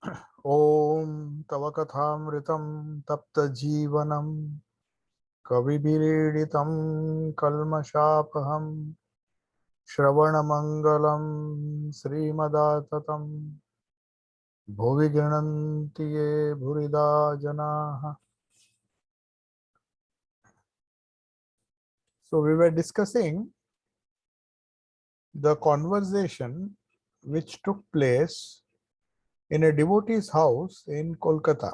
ॐ तव कथामृतं तप्तजीवनं कविभिरीडितं कल्मषापहं श्रवणमङ्गलं श्रीमदाततं भुवि गृह्णन्ति ये भूरिदा जनाः. So we were discussing the conversation which took place in a devotee's house in Kolkata,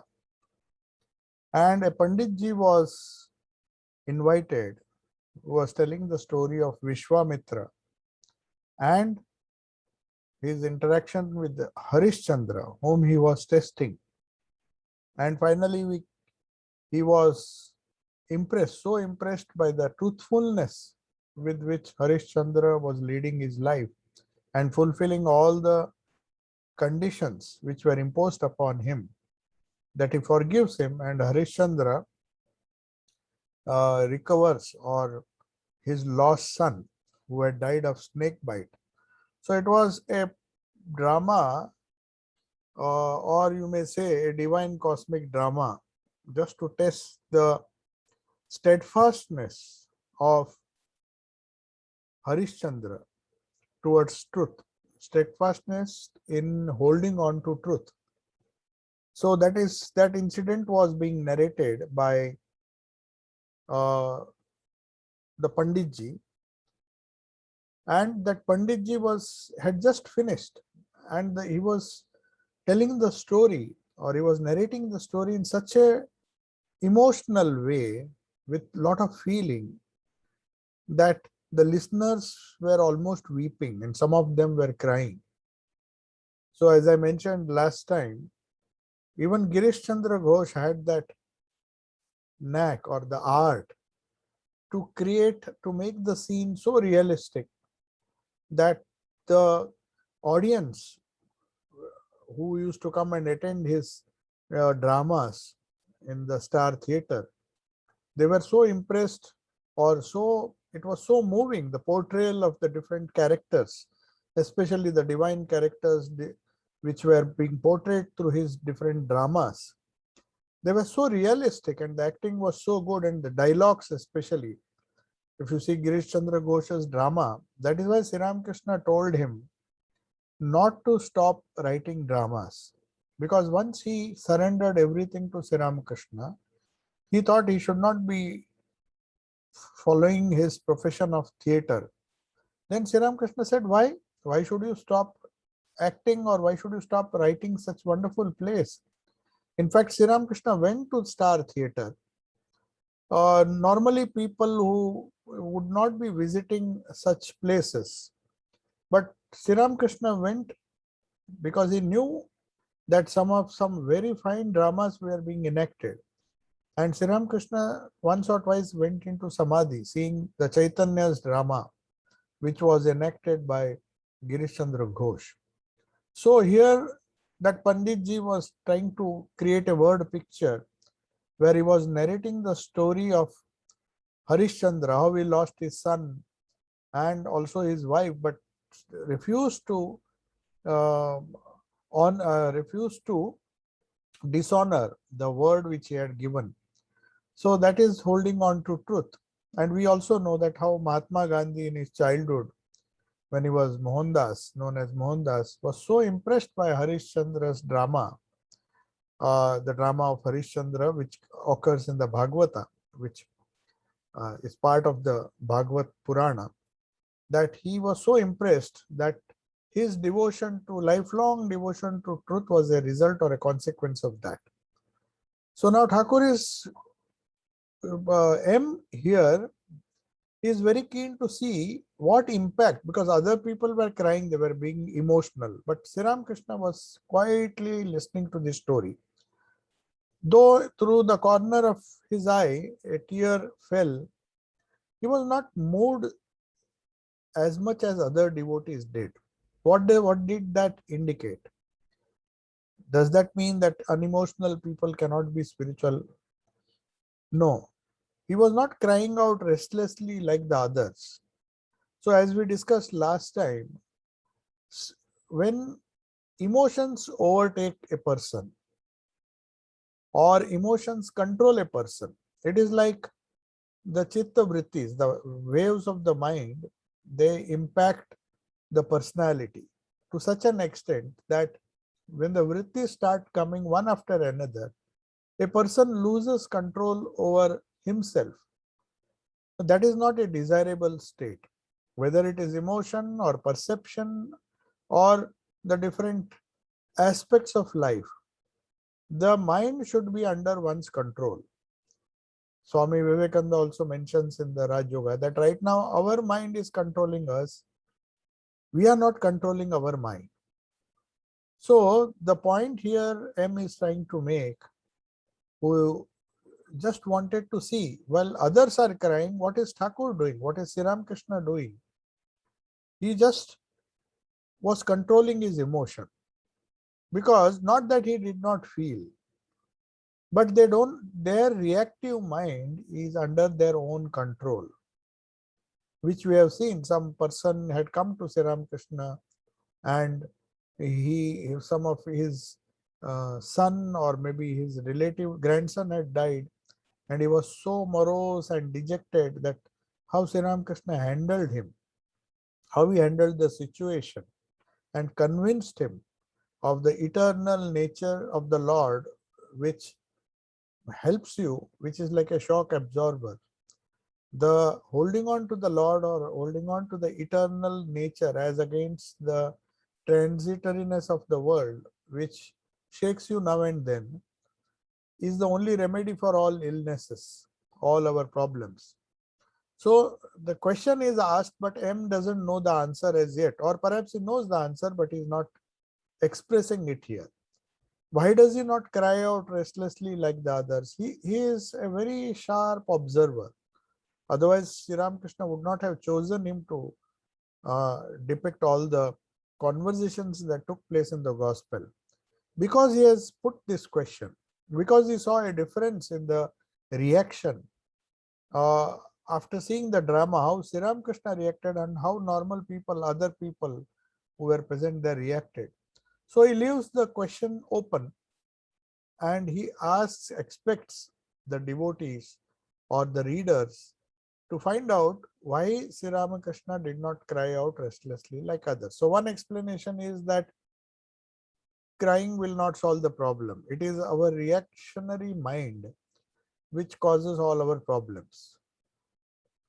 and a Panditji was invited, who was telling the story of Vishwamitra and his interaction with Harishchandra, whom he was testing. And finally, he was impressed, so impressed by the truthfulness with which Harishchandra was leading his life and fulfilling all the conditions which were imposed upon him, that he forgives him, and Harishchandra recovers, or his lost son who had died of snake bite. So it was a drama, or you may say a divine cosmic drama, just to test the steadfastness of Harishchandra towards truth, steadfastness in holding on to truth. So that incident was being narrated by the Panditji, and that Panditji had just finished, and he was telling the story, or he was narrating the story in such a emotional way with lot of feeling that the listeners were almost weeping and some of them were crying. So as I mentioned last time, even Girish Chandra Ghosh had that knack or the art to make the scene so realistic that the audience who used to come and attend his dramas in the Star Theatre, they were so impressed, or it was so moving, the portrayal of the different characters, especially the divine characters which were being portrayed through his different dramas. They were so realistic and the acting was so good, and the dialogues especially. If you see Girish Chandra Ghosh's drama, that is why Sri Ramakrishna told him not to stop writing dramas, because once he surrendered everything to Sri Ramakrishna, he thought he should not be following his profession of theatre. Then Sri Ramakrishna said, why? Why should you stop acting, or why should you stop writing such wonderful plays? In fact, Sri Ramakrishna went to Star Theatre. Normally, people who would not be visiting such places, but Sri Ramakrishna went because he knew that some very fine dramas were being enacted. And Sri Ramakrishna once or twice went into Samadhi, seeing the Chaitanya's drama, which was enacted by Girish Chandra Ghosh. So here, that Panditji was trying to create a word picture where he was narrating the story of Harishchandra, how he lost his son and also his wife, but refused to refused to dishonor the word which he had given. So that is holding on to truth. And we also know that how Mahatma Gandhi in his childhood, when he was Mohandas, known as Mohandas, was so impressed by Harishchandra's drama, the drama of Harishchandra, which occurs in the Bhagavata, which is part of the Bhagavat Purana, that he was so impressed that his lifelong devotion to truth was a result or a consequence of that. So now Thakur is M here is very keen to see what impact, because other people were crying, they were being emotional, but Sri Ramakrishna was quietly listening to this story. Though through the corner of his eye a tear fell, he was not moved as much as other devotees did. What did that indicate? Does that mean that unemotional people cannot be spiritual? No. He was not crying out restlessly like the others. So as we discussed last time, when emotions overtake a person or emotions control a person. It is like the chitta vrittis, the waves of the mind, they impact the personality to such an extent that when the vrittis start coming one after another, a person loses control over himself. That is not a desirable state, whether it is emotion or perception or the different aspects of life. The mind should be under one's control. Swami Vivekananda also mentions in the Raj Yoga that right now our mind is controlling us. We are not controlling our mind. So the point here M is trying to make, who just wanted to see, well, others are crying, what is Thakur doing? What is Sri Ramakrishna doing? He just was controlling his emotion, because not that he did not feel, but their reactive mind is under their own control, which we have seen. Some person had come to Sri Ramakrishna and some of his son or maybe his relative grandson had died, and he was so morose and dejected that how Sri Ramakrishna handled him, how he handled the situation and convinced him of the eternal nature of the Lord, which helps you, which is like a shock absorber. The holding on to the Lord or holding on to the eternal nature as against the transitoriness of the world, which shakes you now and then, is the only remedy for all illnesses, all our problems. So the question is asked, but M doesn't know the answer as yet, or perhaps he knows the answer, but he's not expressing it here. Why does he not cry out restlessly like the others? He is a very sharp observer. Otherwise, Sri Ramakrishna would not have chosen him to depict all the conversations that took place in the gospel. Because he has put this question, because he saw a difference in the reaction after seeing the drama, how Sri Ramakrishna reacted and how normal people, other people who were present there reacted. So he leaves the question open and he expects the devotees or the readers to find out why Sri Ramakrishna did not cry out restlessly like others. So one explanation is that crying will not solve the problem. It is our reactionary mind which causes all our problems.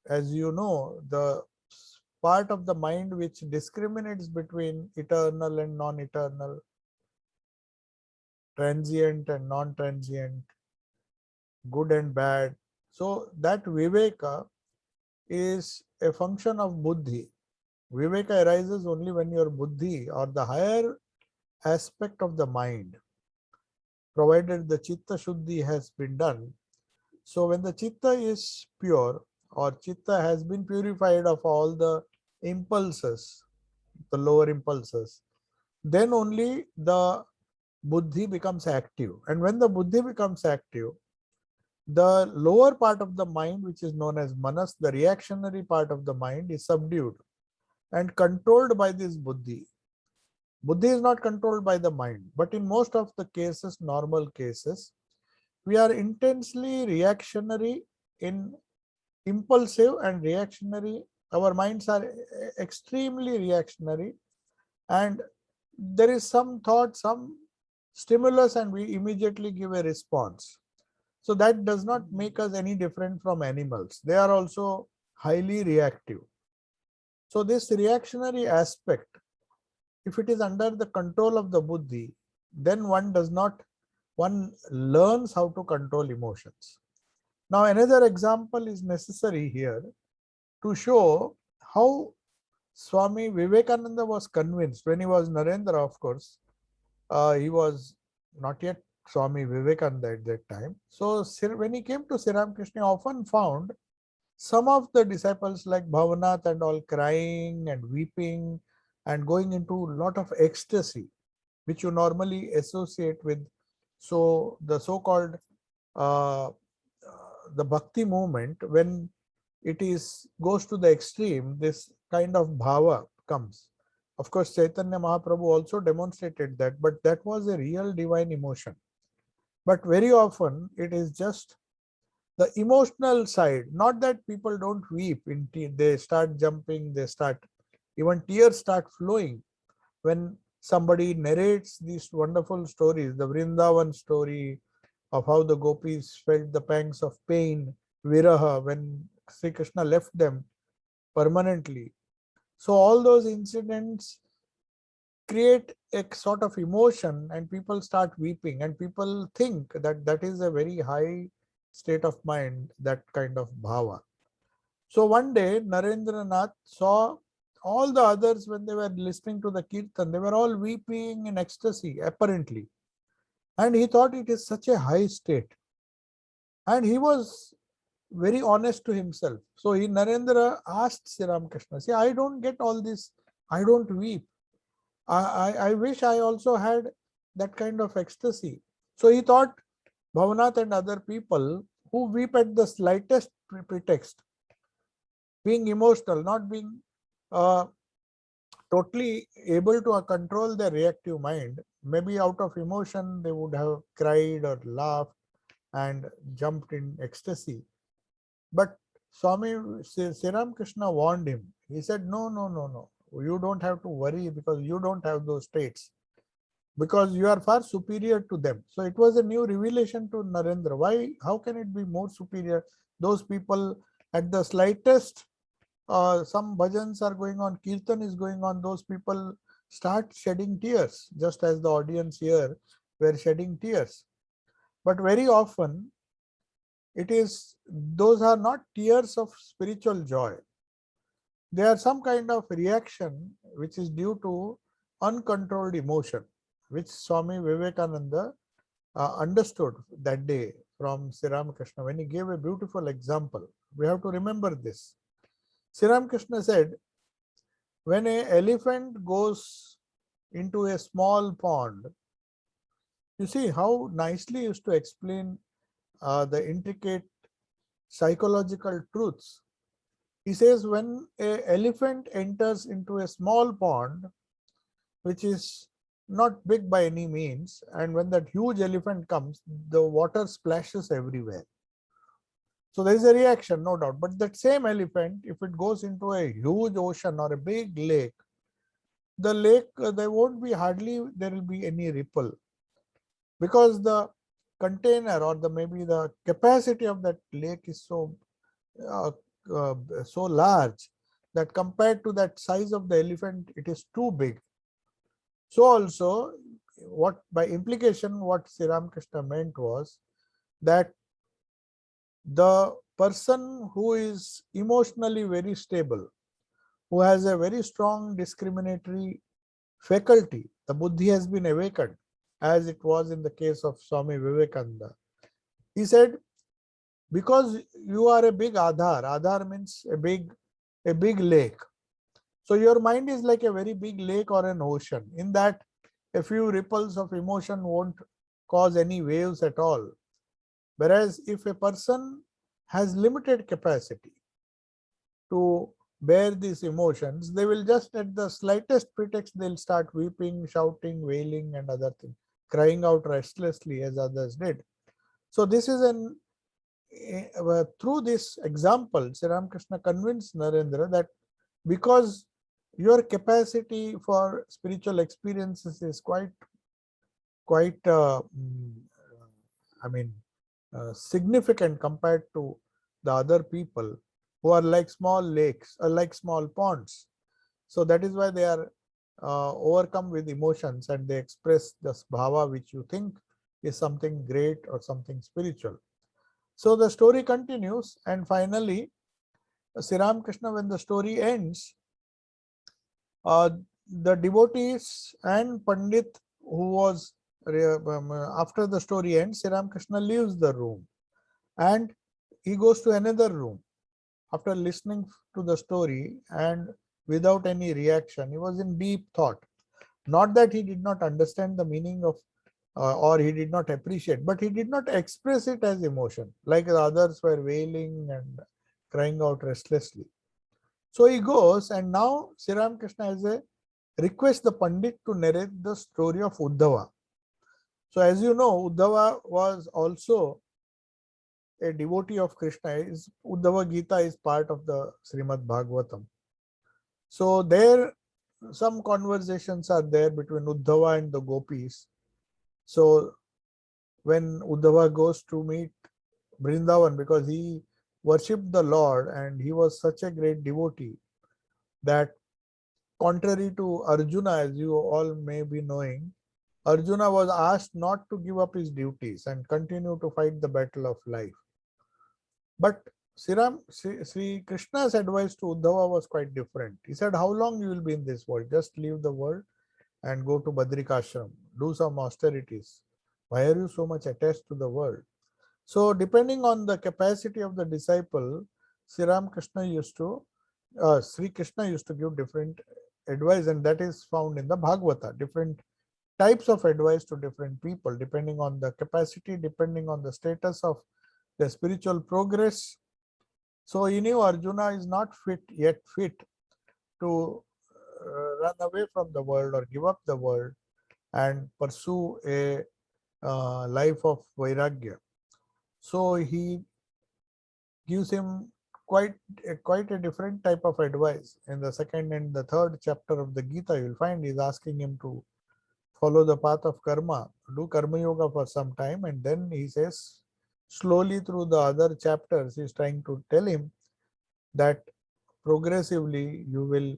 As you know, the part of the mind which discriminates between eternal and non-eternal, transient and non-transient, good and bad. So that viveka is a function of buddhi. Viveka arises only when your buddhi or the higher aspect of the mind, provided the chitta shuddhi has been done. So when the chitta is pure or chitta has been purified of all the impulses, the lower impulses, then only the buddhi becomes active. And when the buddhi becomes active, the lower part of the mind, which is known as manas, the reactionary part of the mind, is subdued and controlled by this buddhi. Buddhi is not controlled by the mind, but in most of the cases, normal cases, we are intensely reactionary, in impulsive and reactionary. Our minds are extremely reactionary, and there is some thought, some stimulus, and we immediately give a response. So that does not make us any different from animals. They are also highly reactive. So this reactionary aspect, if it is under the control of the buddhi, then one learns how to control emotions. Now another example is necessary here to show how Swami Vivekananda was convinced when he was Narendra, of course. He was not yet Swami Vivekananda at that time. So when he came to Sri Ramakrishna, he often found some of the disciples like Bhavanath and all crying and weeping and going into a lot of ecstasy, which you normally associate with the so-called the bhakti movement. When it goes to the extreme, this kind of bhava comes. Of course, Chaitanya Mahaprabhu also demonstrated that, but that was a real divine emotion. But very often it is just the emotional side, not that people don't weep, they start jumping, they start, even tears start flowing when somebody narrates these wonderful stories, the Vrindavan story of how the gopis felt the pangs of pain, viraha, when Sri Krishna left them permanently. So all those incidents create a sort of emotion and people start weeping, and people think that that is a very high state of mind, that kind of bhava. So one day Narendranath saw all the others when they were listening to the kirtan, they were all weeping in ecstasy apparently, and he thought it is such a high state, and he was very honest to himself. So he, Narendra, asked Sri Ramakrishna, see, I don't get all this, I don't weep. I wish I also had that kind of ecstasy. So he thought Bhavanath and other people who weep at the slightest pretext, being emotional, not being uh, totally able to control their reactive mind, maybe out of emotion they would have cried or laughed and jumped in ecstasy. But Swami Sri Krishna warned him. He said, no, no, no, no. You don't have to worry because you don't have those states, because you are far superior to them. So it was a new revelation to Narendra. Why? How can it be more superior? Those people at the slightest, some bhajans are going on, kirtan is going on, those people start shedding tears, just as the audience here were shedding tears. But very often, it is, those are not tears of spiritual joy. They are some kind of reaction which is due to uncontrolled emotion, which Swami Vivekananda understood that day from Sri Ramakrishna when he gave a beautiful example. We have to remember this. Sri Ramakrishna said, when an elephant goes into a small pond, you see how nicely he used to explain the intricate psychological truths. He says, when an elephant enters into a small pond, which is not big by any means, and when that huge elephant comes, the water splashes everywhere. So there is a reaction, no doubt. But that same elephant, if it goes into a huge ocean or a big lake, the lake, there won't be hardly, there will be any ripple, because the container or the maybe the capacity of that lake is so uh, so large that compared to that size of the elephant, it is too big. So also, what by implication, what Sri Ramakrishna meant was that the person who is emotionally very stable, who has a very strong discriminatory faculty, the buddhi has been awakened, as it was in the case of Swami Vivekananda. He said, because you are a big Adhar, Adhar means a big lake. So your mind is like a very big lake or an ocean, in that a few ripples of emotion won't cause any waves at all. Whereas if a person has limited capacity to bear these emotions, they will just at the slightest pretext, they'll start weeping, shouting, wailing and other things, crying out restlessly as others did. So this is through this example, Sri Ramakrishna convinced Narendra that because your capacity for spiritual experiences is quite I mean significant compared to the other people who are like small lakes or like small ponds. So that is why they are overcome with emotions and they express this bhava which you think is something great or something spiritual. So the story continues, and finally Sri Ramakrishna, when the story ends, the devotees and Pandit who was after the story ends, Sri Ramakrishna leaves the room and he goes to another room after listening to the story, and without any reaction, he was in deep thought. Not that he did not understand the meaning of or he did not appreciate, but he did not express it as emotion like the others were wailing and crying out restlessly. So he goes, and now Sri Ramakrishna has a requests the Pandit to narrate the story of Uddhava. So as you know, Uddhava was also a devotee of Krishna. Uddhava Gita is part of the Srimad Bhagavatam. So there, some conversations are there between Uddhava and the gopis. So when Uddhava goes to meet Vrindavan, because he worshipped the Lord and he was such a great devotee that, contrary to Arjuna, as you all may be knowing, Arjuna was asked not to give up his duties and continue to fight the battle of life. But Sri Krishna's advice to Uddhava was quite different. He said, how long you will be in this world? Just leave the world and go to Badrikashram. Do some austerities. Why are you so much attached to the world? So depending on the capacity of the disciple, Sri Krishna used to give different advice, and that is found in the Bhagavata. Different types of advice to different people, depending on the capacity, depending on the status of the spiritual progress. So he knew Arjuna is not yet fit to run away from the world or give up the world and pursue a life of Vairagya. So he gives him quite a different type of advice. In the second and the third chapter of the Gita, you will find he's asking him to follow the path of karma, do karma yoga for some time, and then he says, slowly through the other chapters, he's trying to tell him that progressively you will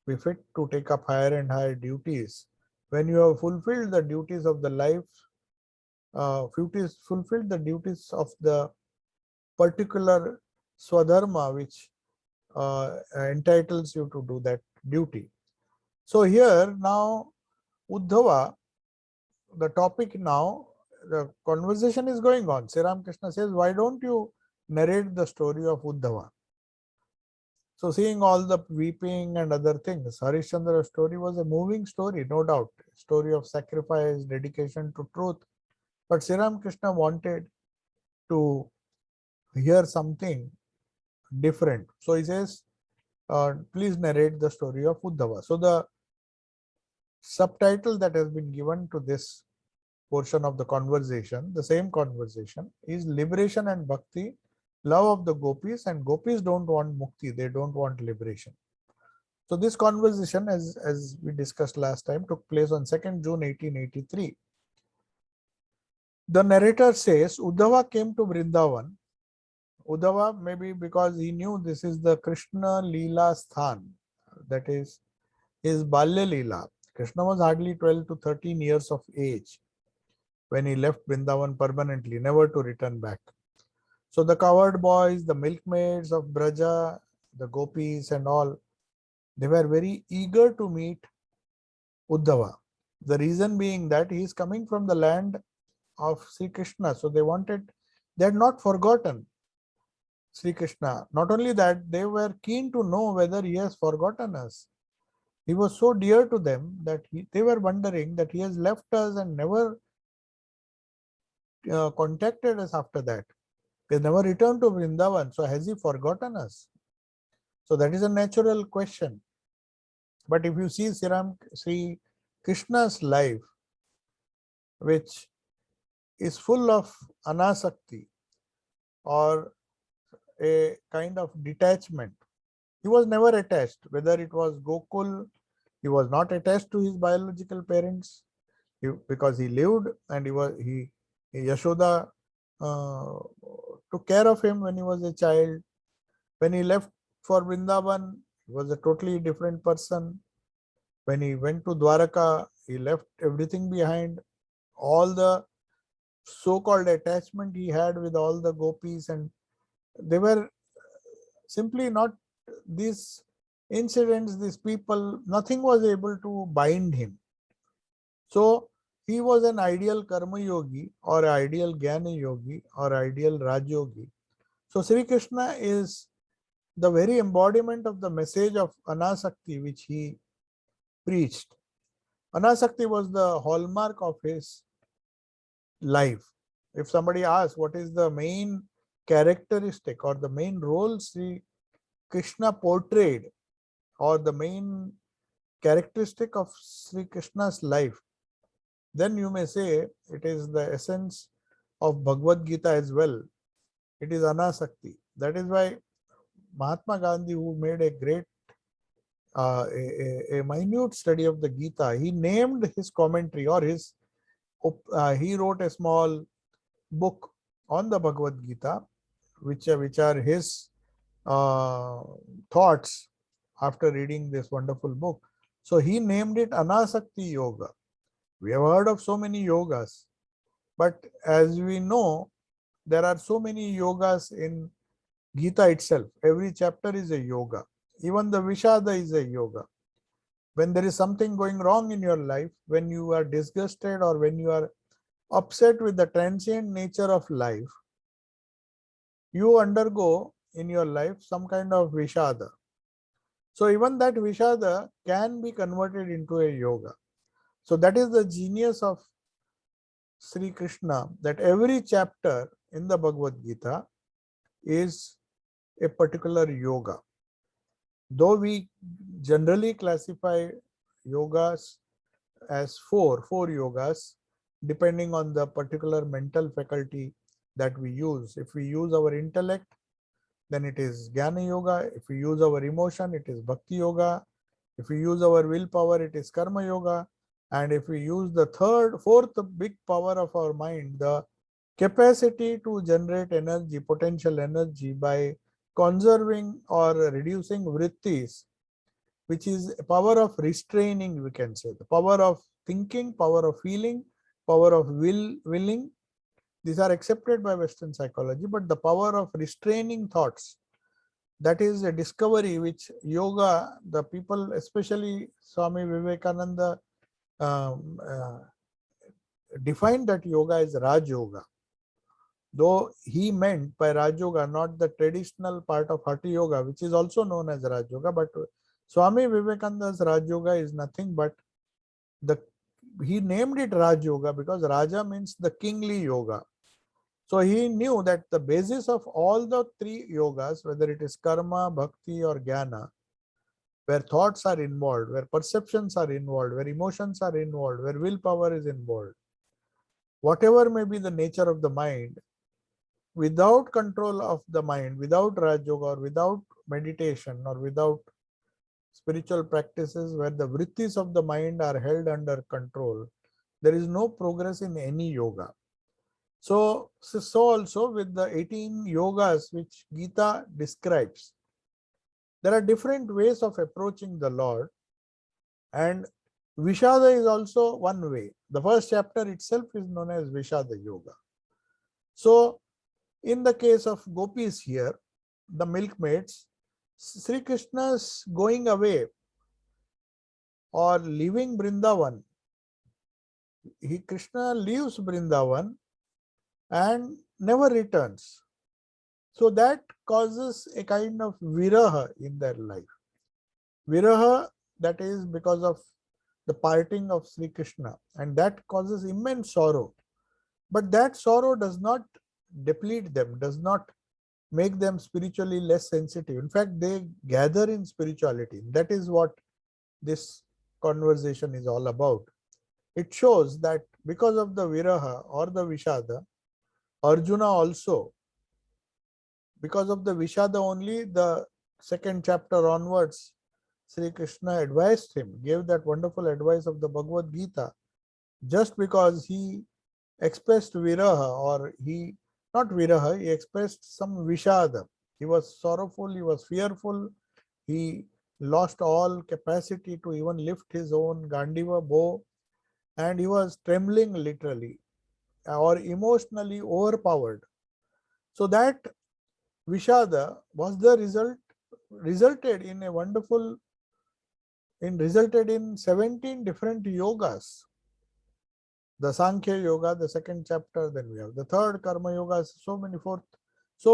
be fit to take up higher and higher duties. When you have fulfilled the duties of the life, fulfilled the duties of the particular swadharma which entitles you to do that duty. So here now Uddhava, the topic now, the conversation is going on. Sri Ramakrishna says, why don't you narrate the story of Uddhava? So seeing all the weeping and other things, Harishchandra's story was a moving story, no doubt. Story of sacrifice, dedication to truth. But Sri Ramakrishna wanted to hear something different. So he says, please narrate the story of Uddhava. So the subtitle that has been given to this portion of the conversation, the same conversation, is Liberation and Bhakti, Love of the Gopis, and Gopis don't want mukti, they don't want liberation. So this conversation, as we discussed last time, took place on 2nd June 1883. The narrator says, Uddhava came to Vrindavan. Uddhava, maybe because he knew this is the Krishna Leela Sthan, that is his Balya Leela. Krishna was hardly 12 to 13 years of age when he left Vrindavan permanently, never to return back. So the cowherd boys, the milkmaids of Braja, the gopis and all, they were very eager to meet Uddhava. The reason being that he is coming from the land of Sri Krishna. So they had not forgotten Sri Krishna. Not only that, they were keen to know whether he has forgotten us. He was so dear to them that they were wondering that he has left us and never contacted us after that. He never returned to Vrindavan. So has he forgotten us? So that is a natural question. But if you see Sri Krishna's life, which is full of anasakti or a kind of detachment, he was never attached. Whether it was Gokul, he was not attached to his biological parents because he lived and Yashoda took care of him when he was a child. When he left for Vrindavan, he was a totally different person. When he went to Dwaraka, he left everything behind. All the so-called attachment he had with all the gopis, and they were simply not these incidents, these people, nothing was able to bind him. So he was an ideal karma yogi or ideal jnana yogi or ideal raj yogi. So Sri Krishna is the very embodiment of the message of anasakti which he preached. Anasakti was the hallmark of his life. If somebody asks what is the main characteristic or the main role Sri Krishna portrayed, or the main characteristic of Sri Krishna's life, then you may say it is the essence of Bhagavad Gita as well. It is Anasakti. That is why Mahatma Gandhi, who made a great, a minute study of the Gita, he named his commentary or he wrote a small book on the Bhagavad Gita, which are his thoughts after reading this wonderful book. So he named it Anasakti Yoga. We have heard of so many yogas, but as we know, there are so many yogas in Gita itself. Every chapter is a yoga. Even the Vishada is a yoga. When there is something going wrong in your life, when you are disgusted or when you are upset with the transient nature of life, you undergo in your life some kind of Vishada. So even that Vishada can be converted into a yoga. So that is the genius of Sri Krishna, that every chapter in the Bhagavad Gita is a particular yoga. Though we generally classify yogas as four yogas, depending on the particular mental faculty that we use. If we use our intellect, then it is Jnana Yoga. If we use our emotion, it is Bhakti Yoga. If we use our willpower, it is Karma Yoga. And if we use the fourth big power of our mind, the capacity to generate energy, potential energy by conserving or reducing vrittis, which is a power of restraining, we can say, the power of thinking, power of feeling, power of willing. These are accepted by Western psychology, but the power of restraining thoughts, that is a discovery which yoga, the people, especially Swami Vivekananda, defined that yoga as Raj Yoga. Though he meant by Raj Yoga not the traditional part of Hatha Yoga, which is also known as Raj Yoga, but Swami Vivekananda's Raj Yoga is nothing but he named it Raj Yoga because Raja means the kingly yoga. So he knew that the basis of all the three yogas, whether it is karma, bhakti or jnana, where thoughts are involved, where perceptions are involved, where emotions are involved, where willpower is involved, whatever may be the nature of the mind, without control of the mind, without Raj Yoga or without meditation or without spiritual practices where the vrittis of the mind are held under control, there is no progress in any yoga. So also with the 18 yogas which Gita describes, there are different ways of approaching the Lord, and Vishada is also one way. The first chapter itself is known as Vishada Yoga. So in the case of gopis here, the milkmaids, Sri Krishna's going away or leaving Vrindavan, Krishna leaves Vrindavan and never returns. So that causes a kind of viraha in their life. Viraha, that is because of the parting of Sri Krishna, and that causes immense sorrow. But that sorrow does not deplete them, does not make them spiritually less sensitive. In fact, they gather in spirituality. That is what this conversation is all about. It shows that because of the viraha or the vishada, Arjuna also, because of the vishada only, the second chapter onwards, Sri Krishna advised him, gave that wonderful advice of the Bhagavad Gita, just because he expressed viraha, or not viraha, he expressed some vishada. He was sorrowful, he was fearful, he lost all capacity to even lift his own Gandiva bow, and he was trembling literally or emotionally overpowered. So that Vishada was the resulted in 17 different yogas. The Sankhya Yoga, the second chapter, then we have the third Karma Yoga, so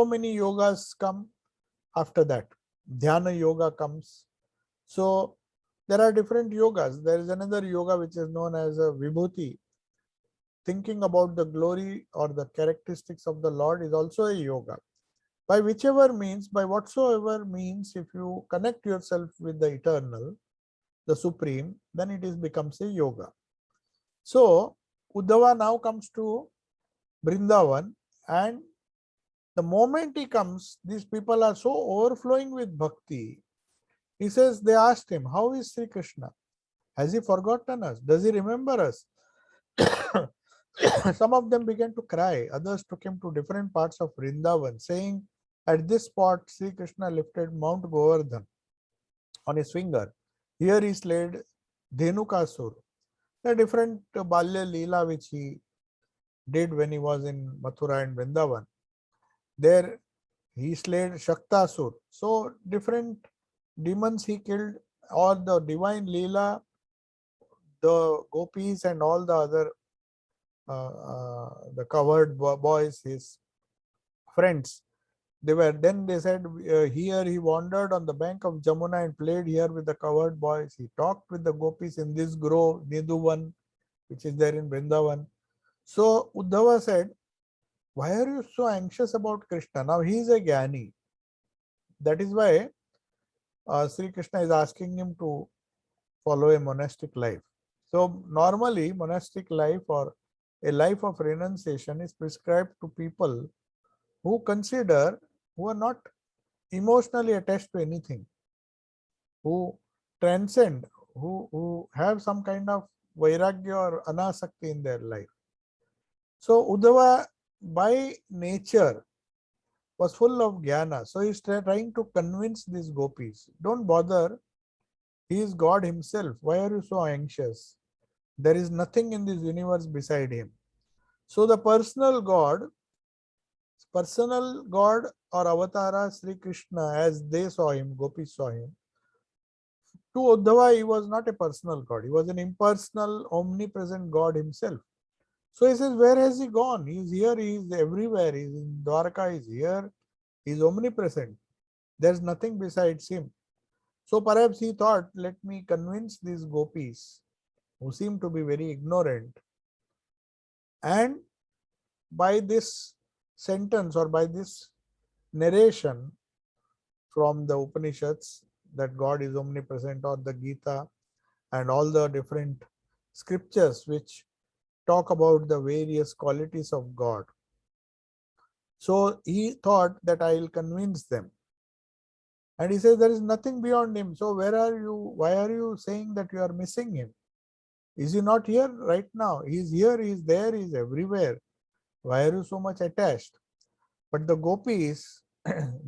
many yogas come after that. Dhyana Yoga comes. So there are different yogas. There is another yoga which is known as a Vibhuti. Thinking about the glory or the characteristics of the Lord is also a yoga. By whichever means, by whatsoever means, if you connect yourself with the eternal, the supreme, then it is becomes a yoga. So Uddhava now comes to Vrindavan, and the moment he comes, these people are so overflowing with bhakti. He says, they asked him, how is Sri Krishna? Has he forgotten us? Does he remember us? Some of them began to cry. Others took him to different parts of Vrindavan, saying, at this spot, Sri Krishna lifted Mount Govardhan on his finger. Here he slayed Dhenukasur. The different Balya Leela which he did when he was in Mathura and Vrindavan. There he slayed Shaktasur. So different demons he killed, or the divine Leela, the gopis and all the other the covered boys, his friends. They said, here he wandered on the bank of Jamuna and played here with the covered boys. He talked with the gopis in this grove, Nidhuvan, which is there in Vrindavan. So Uddhava said, why are you so anxious about Krishna? Now he is a Jnani. That is why Sri Krishna is asking him to follow a monastic life. So normally monastic life or a life of renunciation is prescribed to people who consider, who are not emotionally attached to anything, who transcend, who have some kind of vairagya or anasakti in their life. So Uddhava by nature was full of jnana. So he's trying to convince these gopis, don't bother, he is God himself. Why are you so anxious? There is nothing in this universe beside him. So the personal God or avatara Sri Krishna, as they saw him, gopis saw him, to Uddhava he was not a personal God. He was an impersonal, omnipresent God himself. So he says, where has he gone? He is here, he is everywhere. He is in Dwarka, he is here, he is omnipresent. There is nothing besides him. So perhaps he thought, let me convince these gopis who seem to be very ignorant, and by this sentence or by this narration from the Upanishads that God is omnipresent, or the Gita and all the different scriptures which talk about the various qualities of God. So he thought that I will convince them. And he says there is nothing beyond him. So where are you? Why are you saying that you are missing him? Is he not here right now? He is here, he is there, he is everywhere. Why are you so much attached? But the gopis,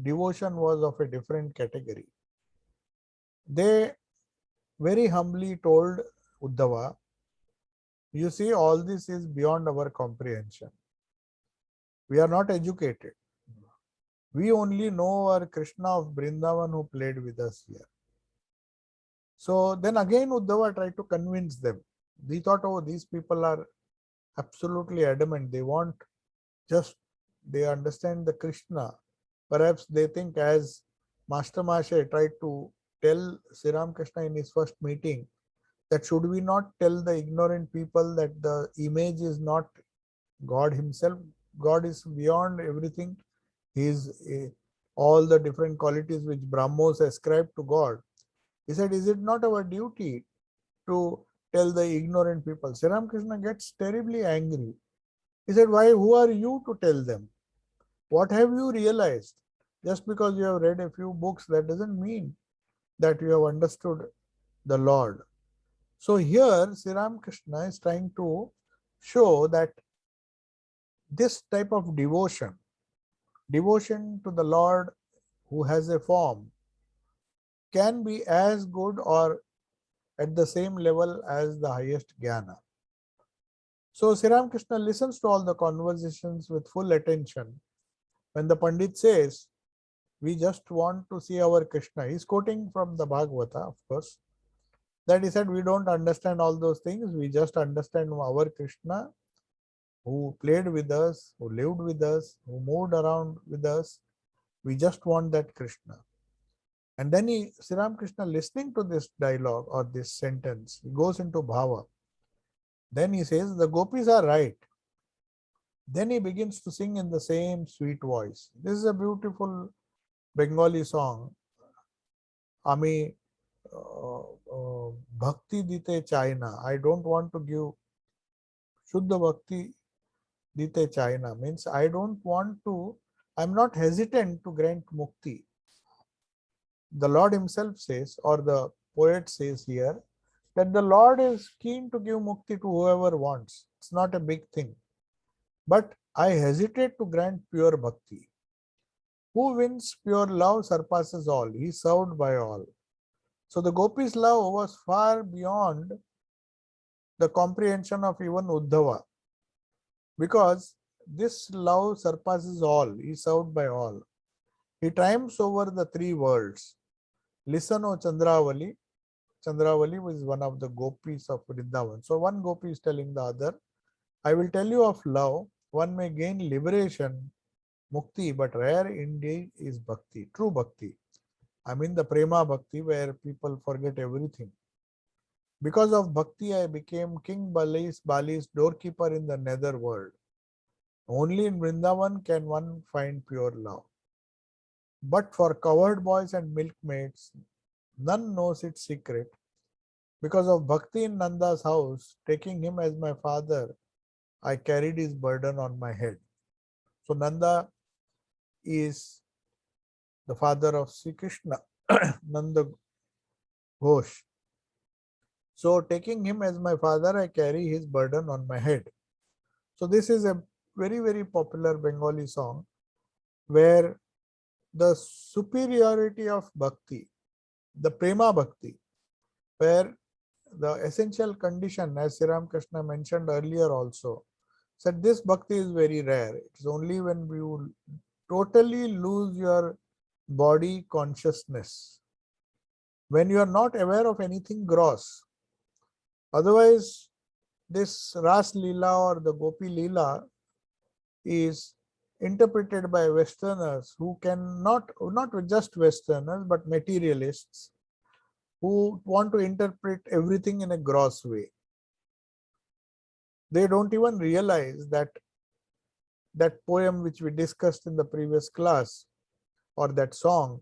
devotion was of a different category. They very humbly told Uddhava, you see, all this is beyond our comprehension. We are not educated. We only know our Krishna of Vrindavan who played with us here. So then again Uddhava tried to convince them. They thought, oh, these people are absolutely adamant. They want just, they understand the Krishna. Perhaps they think, as Master Mashe tried to tell Sri Ramakrishna in his first meeting, that should we not tell the ignorant people that the image is not God himself? God is beyond everything. He is all the different qualities which Brahmos ascribe to God. He said, is it not our duty to tell the ignorant people? Sri Ramakrishna gets terribly angry. He said, why, who are you to tell them? What have you realized? Just because you have read a few books, that doesn't mean that you have understood the Lord. So here Sri Ramakrishna is trying to show that this type of devotion to the Lord who has a form, can be as good or at the same level as the highest jnana. So Sri Ramakrishna listens to all the conversations with full attention. When the Pandit says, we just want to see our Krishna, he's quoting from the Bhagavata, of course, that he said, we don't understand all those things, we just understand our Krishna who played with us, who lived with us, who moved around with us. We just want that Krishna. And then Sri Ramakrishna, listening to this dialogue or this sentence, he goes into bhava. Then he says, the gopis are right. Then he begins to sing in the same sweet voice. This is a beautiful Bengali song. আমি bhakti dite China. I don't want to give Shuddha bhakti dite China. Means I don't want to, I'm not hesitant to grant mukti. The Lord himself says, or the poet says here, that the Lord is keen to give mukti to whoever wants. It's not a big thing. But I hesitate to grant pure bhakti. Who wins pure love surpasses all. He is served by all. So the gopis' love was far beyond the comprehension of even Uddhava, because this love surpasses all. He is served by all. He triumphs over the three worlds. Listen, O Chandravali. Chandravali was one of the gopis of Vrindavan. So one gopi is telling the other, I will tell you of love. One may gain liberation, mukti, but rare indeed is bhakti, true bhakti. I mean the prema bhakti, where people forget everything. Because of bhakti, I became King Bali's doorkeeper in the nether world. Only in Vrindavan can one find pure love. But for cowherd boys and milkmaids, none knows its secret. Because of bhakti in Nanda's house, taking him as my father, I carried his burden on my head. So Nanda is the father of Sri Krishna, Nanda Ghosh. So taking him as my father, I carry his burden on my head. So this is a very, very popular Bengali song where the superiority of bhakti, the prema bhakti, where the essential condition, as Sri Ramakrishna mentioned earlier also, said this bhakti is very rare. It is only when you totally lose your body consciousness, when you are not aware of anything gross. Otherwise, this Ras Leela or the Gopi Leela is interpreted by Westerners who not just Westerners, but materialists who want to interpret everything in a gross way. They don't even realize that that poem which we discussed in the previous class, or that song,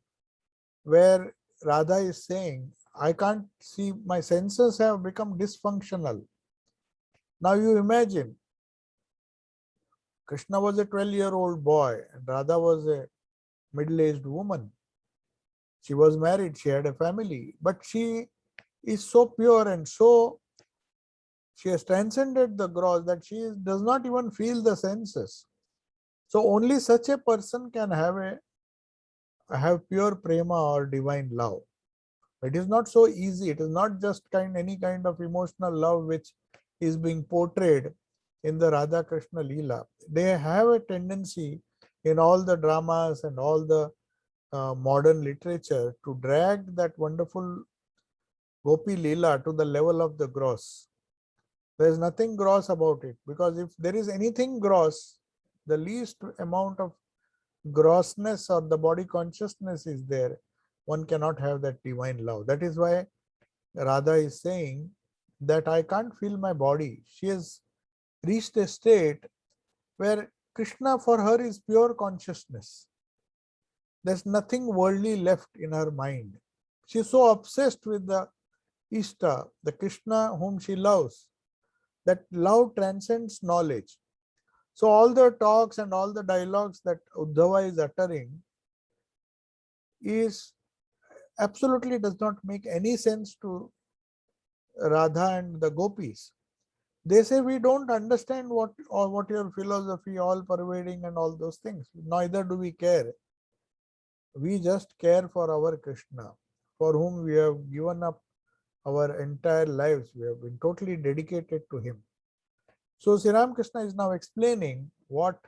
where Radha is saying, I can't see, my senses have become dysfunctional. Now you imagine, Krishna was a 12-year-old boy and Radha was a middle-aged woman. She was married, she had a family, but she is so pure and so, she has transcended the gross that she does not even feel the senses. So only such a person can have pure prema or divine love. It is not so easy. It is not just any kind of emotional love which is being portrayed in the Radha Krishna Leela. They have a tendency in all the dramas and all the modern literature to drag that wonderful Gopi Leela to the level of the gross. There is nothing gross about it, because if there is anything gross, the least amount of grossness or the body consciousness is there, one cannot have that divine love. That is why Radha is saying that I can't feel my body. She has reached a state where Krishna for her is pure consciousness. There's nothing worldly left in her mind. She is so obsessed with the Ishta, the Krishna whom she loves, that love transcends knowledge. So all the talks and all the dialogues that Uddhava is uttering is absolutely does not make any sense to Radha and the gopis. They say we don't understand what your philosophy, all pervading and all those things. Neither do we care. We just care for our Krishna, for whom we have given up our entire lives. We have been totally dedicated to him. So Sri Ramakrishna is now explaining what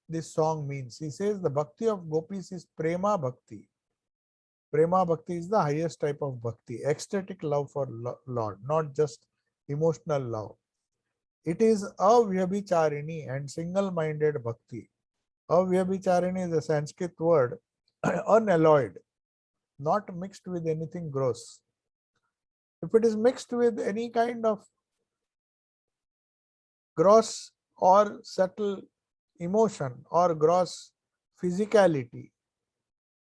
this song means. He says the bhakti of gopis is prema bhakti. Prema bhakti is the highest type of bhakti, ecstatic love for Lord, not just emotional love. It is avyabhicharini and single-minded bhakti. Avyabhicharini is a Sanskrit word, unalloyed, not mixed with anything gross. If it is mixed with any kind of gross or subtle emotion or gross physicality,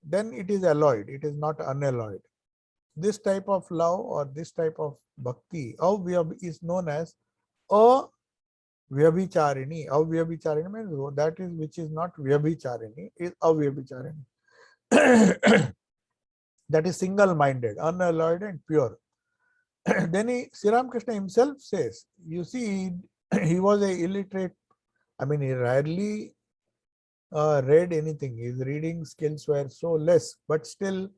then it is alloyed, it is not unalloyed. this type of love or this type of bhakti, is known as a vyabhicharini. Avyabhicharini means that is which is not vyabhicharini, is avyabhicharini. That is single-minded, unalloyed and pure. Then Sri Ramakrishna himself says, you see, he was a illiterate. I mean, he rarely read anything. His reading skills were so less, but still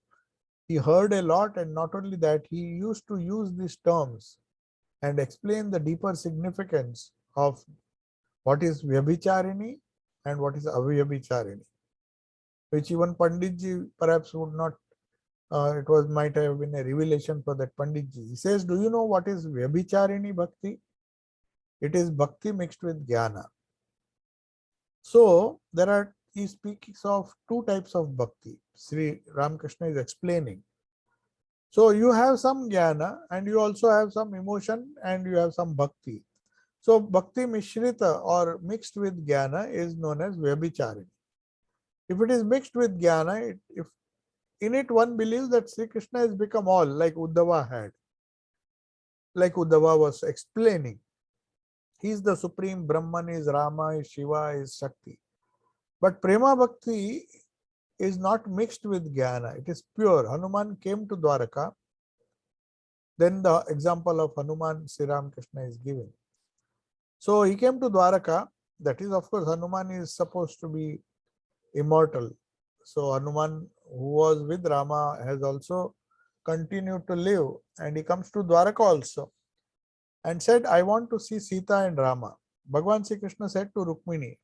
he heard a lot, and not only that, he used to use these terms and explain the deeper significance of what is Vyabhicharini and what is Avyabhicharini, which even Panditji perhaps would not, might have been a revelation for that Panditji. He says, do you know what is Vyabhicharini Bhakti? It is Bhakti mixed with Jnana. So he speaks of two types of Bhakti. Sri Ramakrishna is explaining. So you have some Jnana and you also have some emotion and you have some Bhakti. So Bhakti Mishrita or mixed with Jnana is known as Vyabhicharini. If it is mixed with Jnana, if in it one believes that Sri Krishna has become all, like Uddhava had. Like Uddhava was explaining. He is the supreme Brahman, is Rama, is Shiva, is Shakti. But Prema Bhakti is not mixed with Jnana. It is pure. Hanuman came to Dwaraka. Then the example of Hanuman, Sri Ramakrishna is given. So he came to Dwaraka. That is, of course, Hanuman is supposed to be immortal. So Hanuman, who was with Rama, has also continued to live. And he comes to Dwaraka also and said, I want to see Sita and Rama. Bhagavan Sri Krishna said to Rukmini,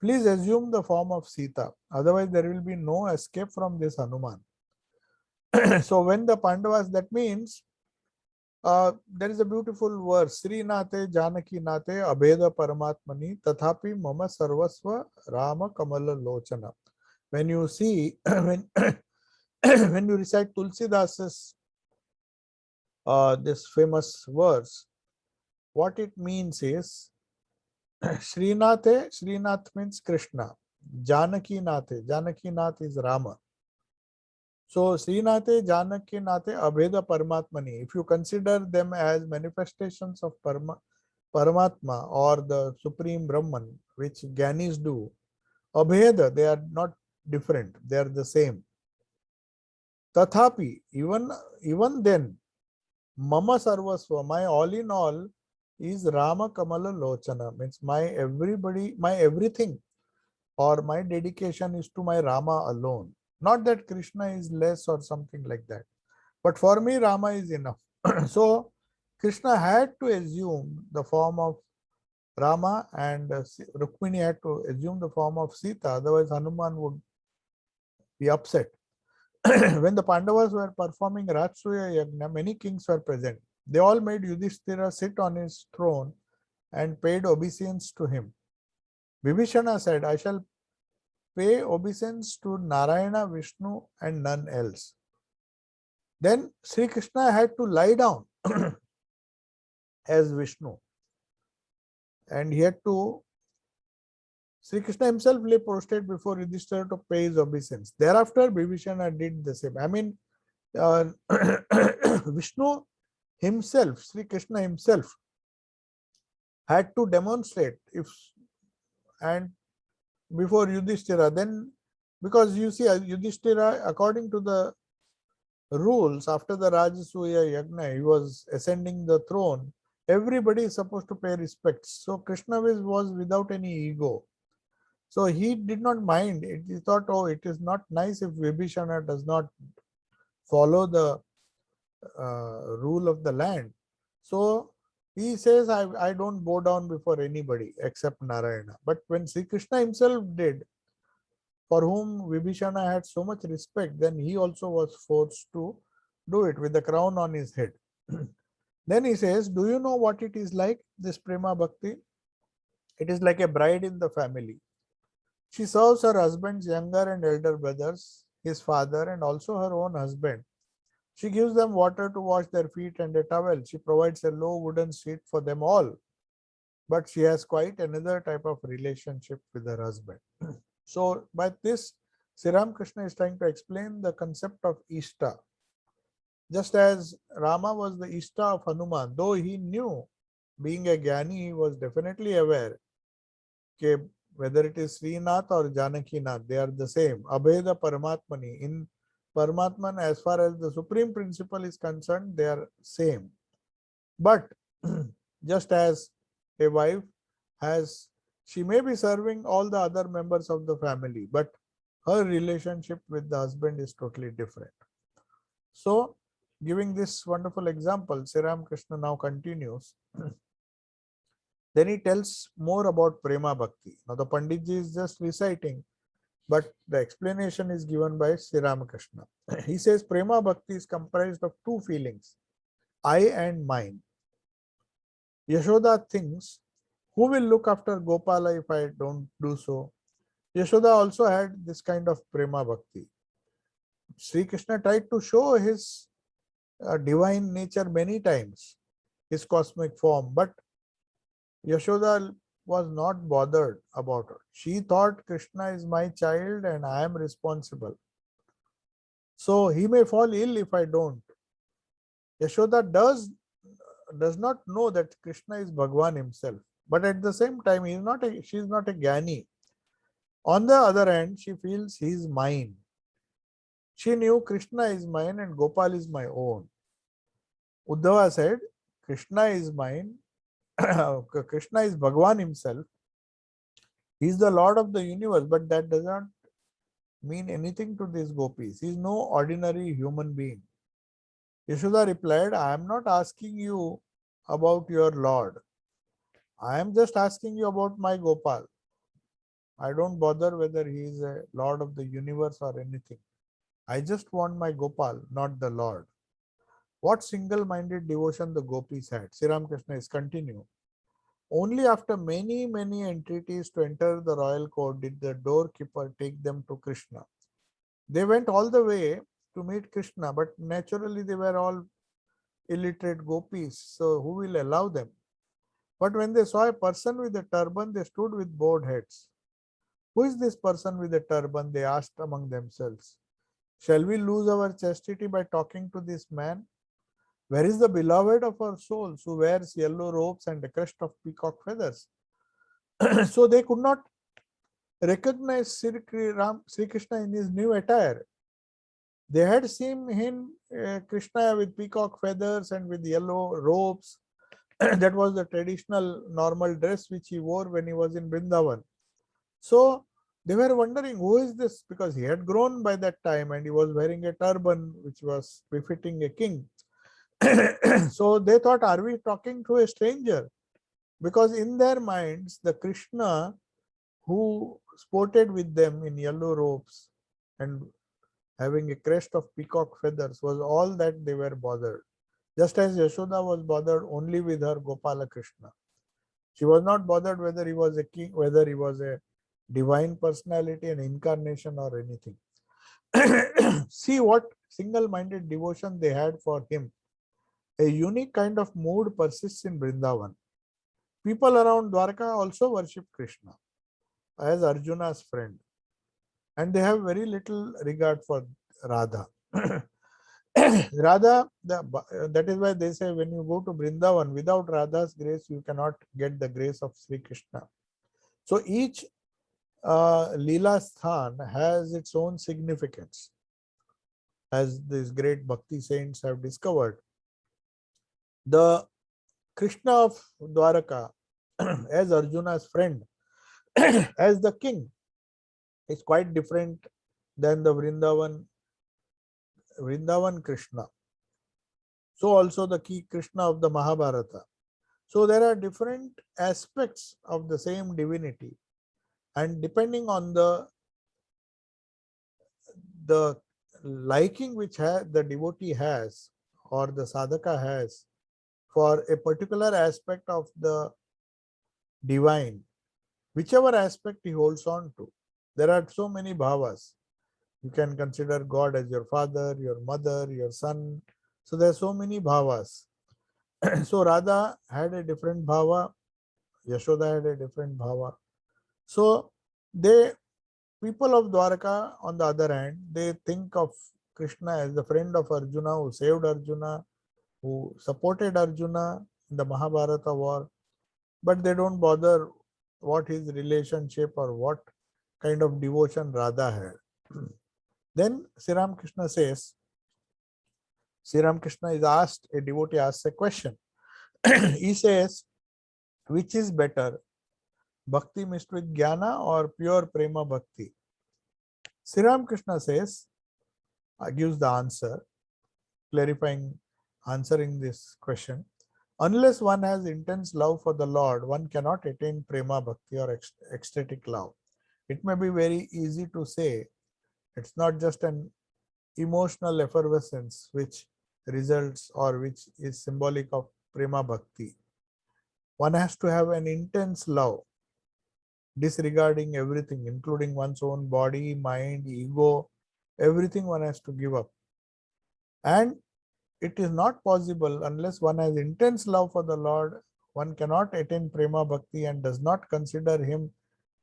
please assume the form of Sita. Otherwise, there will be no escape from this Hanuman. So when the Pandavas, that means, there is a beautiful verse, Sri Nate Janaki Nate Abheda Paramatmani Tathapi Mama Sarvasva Rama Kamala Lochana. When you see, when you recite Tulsidasa's this famous verse, what it means is, Srinath means Krishna. Janaki Nath is Rama. So Srinathe, Janaki Nathe, Abheda Paramatmani. If you consider them as manifestations of Paramatma or the Supreme Brahman, which Gyanis do, Abheda, they are not different, they are the same. Tathapi, even then, Mama Sarvasva, my all in all, is Rama Kamala Lochana, means my everything, or my dedication is to my Rama alone. Not that Krishna is less or something like that. But for me, Rama is enough. So Krishna had to assume the form of Rama, and Rukmini had to assume the form of Sita. Otherwise, Hanuman would be upset. When the Pandavas were performing Rajsuya Yagna, many kings were present. They all made Yudhishthira sit on his throne and paid obeisance to him. Vibhishana said, I shall pay obeisance to Narayana, Vishnu and none else. Then Sri Krishna had to lie down as Vishnu. And he had to, Sri Krishna himself lay prostrate before Yudhishthira to pay his obeisance. Thereafter, Vibhishana did the same. I mean, Vishnu himself, Sri Krishna himself, had to demonstrate and before Yudhishthira, then, because you see, Yudhishthira, according to the rules, after the Rajasuya Yagna, he was ascending the throne, everybody is supposed to pay respects. So Krishna was without any ego. So he did not mind. He thought, oh, it is not nice if Vibhishana does not follow the rule of the land. So he says, I don't bow down before anybody except Narayana. But when Sri Krishna himself did, for whom Vibhishana had so much respect, then he also was forced to do it with the crown on his head. Then he says, do you know what it is like, this Prema Bhakti? It is like a bride in the family. She serves her husband's younger and elder brothers, his father, and also her own husband. She gives them water to wash their feet and a towel. She provides a low wooden seat for them all. But she has quite another type of relationship with her husband. So by this, Sri Ramakrishna is trying to explain the concept of Ishta. Just as Rama was the Ishta of Hanuman, though he knew, being a Jnani, he was definitely aware that whether it is Srinath or Janakinath, they are the same. Abheda Paramatmani. In Paramatman, as far as the supreme principle is concerned, they are same. But just as a wife has, she may be serving all the other members of the family, but her relationship with the husband is totally different. So, giving this wonderful example, Sri Ramakrishna now continues. Then he tells more about Prema Bhakti. Now, the Panditji is just reciting, but the explanation is given by Sri Ramakrishna. He says Prema Bhakti is comprised of two feelings, I and mine. Yashoda thinks, who will look after Gopala if I don't do so? Yashoda also had this kind of Prema Bhakti. Sri Krishna tried to show his divine nature many times, his cosmic form, but Yashoda was not bothered about it. She thought Krishna is my child and I am responsible. So he may fall ill if I don't. Yashoda does not know that Krishna is Bhagwan himself. But at the same time, she is not a Jnani. On the other hand, she feels he is mine. She knew Krishna is mine and Gopal is my own. Uddhava said, Krishna is mine. Krishna is Bhagwan himself. He is the Lord of the universe, but that does not mean anything to these gopis. He is no ordinary human being. Yashoda replied, I am not asking you about your Lord. I am just asking you about my Gopal. I don't bother whether he is a Lord of the universe or anything. I just want my Gopal, not the Lord. What single-minded devotion the gopis had. Sri Ramakrishna is continuing. Only after many, many entreaties to enter the royal court did the doorkeeper take them to Krishna. They went all the way to meet Krishna, but naturally they were all illiterate gopis, so who will allow them? But when they saw a person with a turban, they stood with bowed heads. Who is this person with a turban? They asked among themselves. Shall we lose our chastity by talking to this man? Where is the beloved of our souls who wears yellow robes and a crest of peacock feathers? So they could not recognize Sri Krishna in his new attire. They had seen him, Krishna, with peacock feathers and with yellow robes. That was the traditional normal dress which he wore when he was in Vrindavan. So they were wondering, who is this? Because he had grown by that time and he was wearing a turban which was befitting a king. So they thought, are we talking to a stranger? Because in their minds, the Krishna who sported with them in yellow robes and having a crest of peacock feathers was all that they were bothered. Just as Yashoda was bothered only with her Gopala Krishna. She was not bothered whether he was a king, whether he was a divine personality, an incarnation or anything. See what single-minded devotion they had for him. A unique kind of mood persists in Vrindavan. People around Dwarka also worship Krishna as Arjuna's friend. And they have very little regard for Radha. Radha, that is why they say when you go to Vrindavan, without Radha's grace, you cannot get the grace of Sri Krishna. So each Leela Sthan has its own significance, as these great Bhakti saints have discovered. The Krishna of Dwaraka, as Arjuna's friend, as the king, is quite different than the Vrindavan Krishna. So also the key Krishna of the Mahabharata. So there are different aspects of the same divinity, and depending on the liking which the devotee has or the sadhaka has for a particular aspect of the divine, whichever aspect he holds on to. There are so many bhavas. You can consider God as your father, your mother, your son. So there are so many bhavas. So Radha had a different bhava, Yashoda had a different bhava. So people of Dwarka, on the other hand, they think of Krishna as the friend of Arjuna, who saved Arjuna, who supported Arjuna in the Mahabharata war, but they don't bother what his relationship or what kind of devotion Radha had. Then Sri Ramakrishna says, Sri Ramakrishna is asked, a devotee asks a question. He says, which is better, bhakti mixed with jnana or pure prema bhakti? Sri Ramakrishna says, gives the answer, clarifying, answering this question. Unless one has intense love for the Lord, one cannot attain prema bhakti or ecstatic love. It may be very easy to say, it's not just an emotional effervescence which results or which is symbolic of prema bhakti. One has to have an intense love, disregarding everything, including one's own body, mind, ego, everything one has to give up. And it is not possible unless one has intense love for the Lord. One cannot attain prema bhakti and does not consider him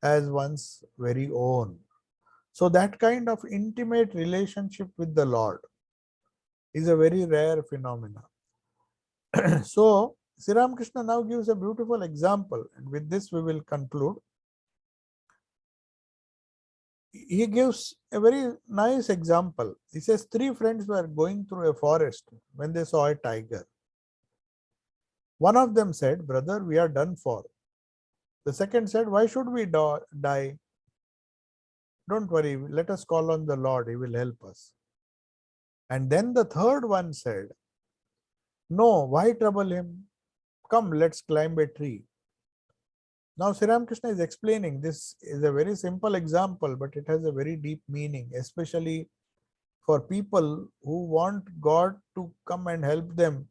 as one's very own. So that kind of intimate relationship with the Lord is a very rare phenomenon. So Sri Ramakrishna now gives a beautiful example, and with this we will conclude. He gives a very nice example. He says 3 friends were going through a forest when they saw a tiger. One of them said, "Brother, we are done for." The second said, "Why should we die? Don't worry, let us call on the Lord, he will help us." And then the third one said, "No, why trouble him? Come, let's climb a tree." Now Sri Ramakrishna is explaining, this is a very simple example, but it has a very deep meaning, especially for people who want God to come and help them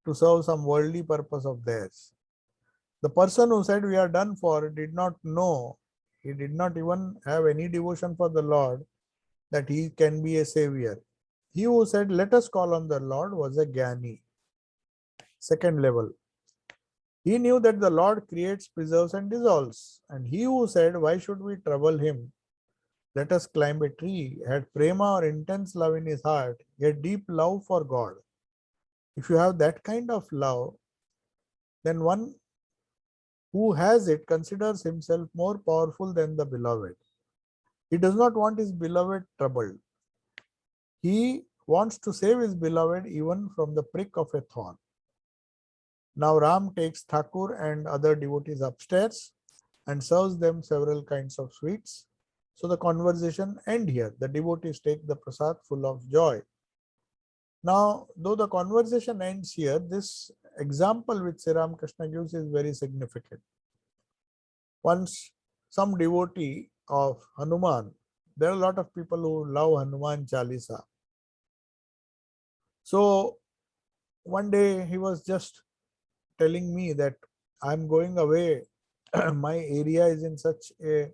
to serve some worldly purpose of theirs. The person who said we are done for did not know, he did not even have any devotion for the Lord, that he can be a savior. He who said let us call on the Lord was a Jnani. Second level. He knew that the Lord creates, preserves and dissolves. And he who said, why should we trouble him? Let us climb a tree, had prema or intense love in his heart, a deep love for God. If you have that kind of love, then one who has it considers himself more powerful than the beloved. He does not want his beloved troubled. He wants to save his beloved even from the prick of a thorn. Now Ram takes Thakur and other devotees upstairs and serves them several kinds of sweets. So the conversation ends here. The devotees take the prasad full of joy. Now, though the conversation ends here, this example which Sri Ramakrishna gives is very significant. Once some devotee of Hanuman, there are a lot of people who love Hanuman Chalisa. So one day he was just telling me that I'm going away. My area is in such a,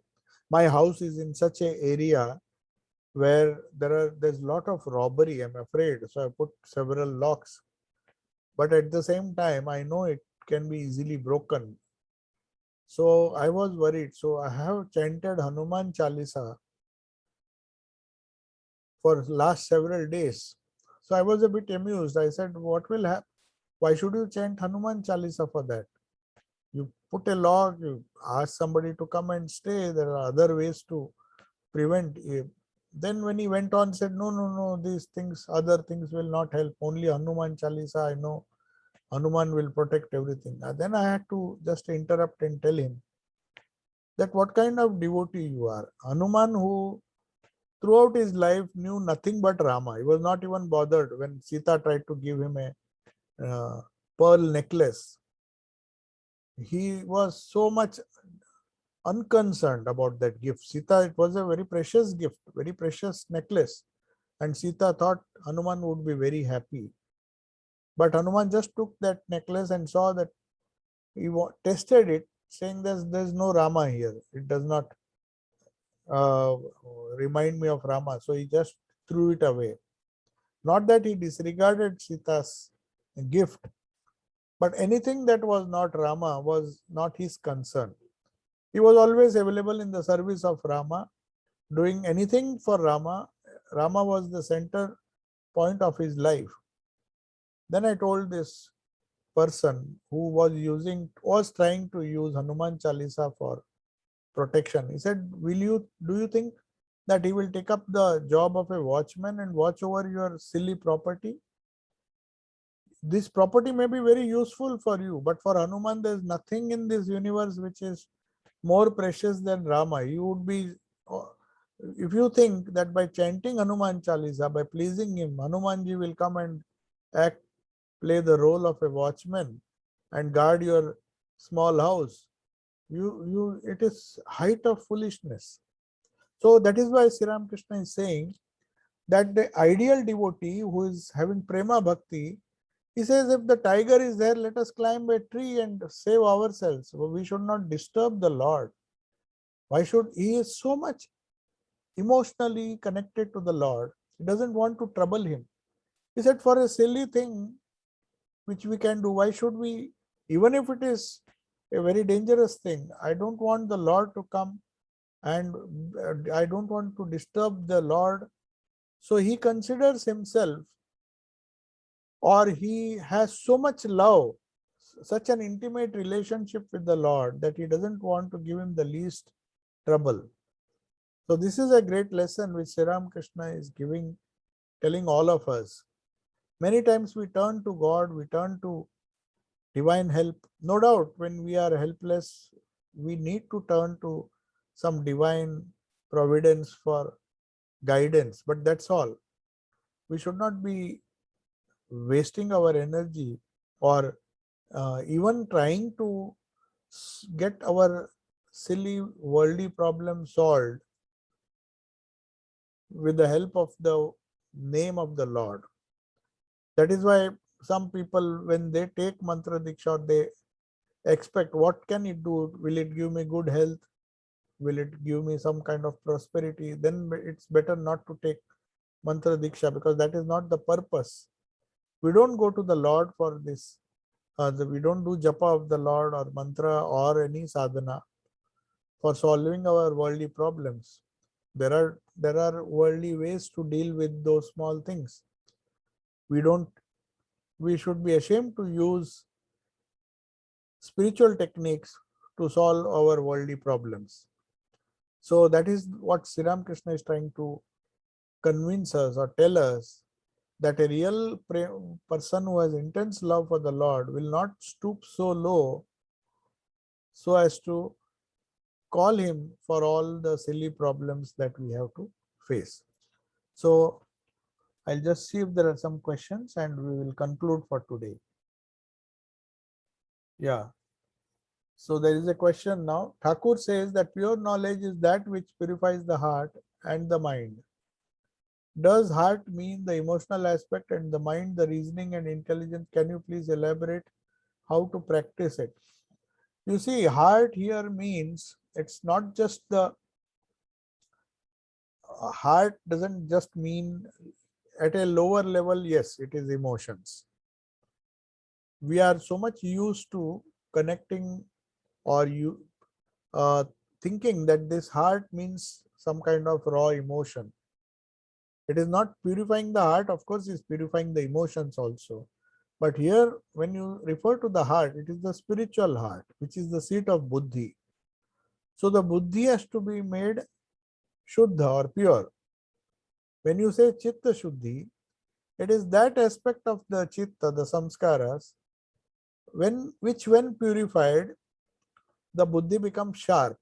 my house is in such a area where there's a lot of robbery, I'm afraid. So I put several locks. But at the same time, I know it can be easily broken. So I was worried. So I have chanted Hanuman Chalisa for last several days. So I was a bit amused. I said, what will happen? Why should you chant Hanuman Chalisa for that? You put a lock, you ask somebody to come and stay. There are other ways to prevent it. Then when he went on, said, no, these things, other things will not help. Only Hanuman Chalisa, I know Hanuman will protect everything. And then I had to just interrupt and tell him that what kind of devotee you are. Hanuman, who throughout his life knew nothing but Rama. He was not even bothered when Sita tried to give him a pearl necklace. He was so much unconcerned about that gift. Sita, it was a very precious gift, very precious necklace. And Sita thought Hanuman would be very happy. But Hanuman just took that necklace and saw that he tested it, saying there's no Rama here. It does not remind me of Rama. So he just threw it away. Not that he disregarded Sita's gift, but anything that was not Rama was not his concern. He was always available in the service of Rama, doing anything for Rama, Rama was the center point of his life. Then I told this person who was trying to use Hanuman Chalisa for protection. He said, do you think that he will take up the job of a watchman and watch over your silly property? This property may be very useful for you, but for Hanuman, there is nothing in this universe which is more precious than Rama. You would be, if you think that by chanting Hanuman Chalisa, by pleasing him, Hanumanji will come and play the role of a watchman and guard your small house, it is height of foolishness. So that is why Sri Ramakrishna is saying that the ideal devotee who is having prema bhakti, he says, if the tiger is there, let us climb a tree and save ourselves. We should not disturb the Lord. Why should he is so much emotionally connected to the Lord? He doesn't want to trouble him. He said, for a silly thing which we can do, why should we, even if it is a very dangerous thing, I don't want the Lord to come and I don't want to disturb the Lord. So he considers himself, or he has so much love, such an intimate relationship with the Lord, that he doesn't want to give him the least trouble. So this is a great lesson which Sri Ramakrishna is telling all of us. Many times we turn to God, we turn to divine help. No doubt, when we are helpless, we need to turn to some divine providence for guidance, but that's all. We should not be wasting our energy or even trying to get our silly worldly problems solved with the help of the name of the Lord. That is why some people, when they take mantra diksha, they expect, what can it do? Will it give me good health? Will it give me some kind of prosperity? Then it's better not to take mantra diksha, because that is not the purpose. We don't go to the Lord for this. We don't do japa of the Lord or mantra or any sadhana for solving our worldly problems. There are worldly ways to deal with those small things. We should be ashamed to use spiritual techniques to solve our worldly problems. So that is what Sri Ramakrishna is trying to convince us or tell us, that a real person who has intense love for the Lord will not stoop so low so as to call him for all the silly problems that we have to face. So I'll just see if there are some questions and we will conclude for today. Yeah. So there is a question now. Thakur says that pure knowledge is that which purifies the heart and the mind. Does heart mean the emotional aspect and the mind the reasoning and intelligence? Can you please elaborate how to practice it? You see, heart here means it's not just the heart doesn't just mean at a lower level. Yes, it is emotions. We are so much used to connecting or thinking that this heart means some kind of raw emotion. It is not purifying the heart, of course, it's purifying the emotions also. But here, when you refer to the heart, it is the spiritual heart, which is the seat of buddhi. So the buddhi has to be made shuddha or pure. When you say chitta shuddhi, it is that aspect of the chitta, the samskaras, which when purified, the buddhi becomes sharp.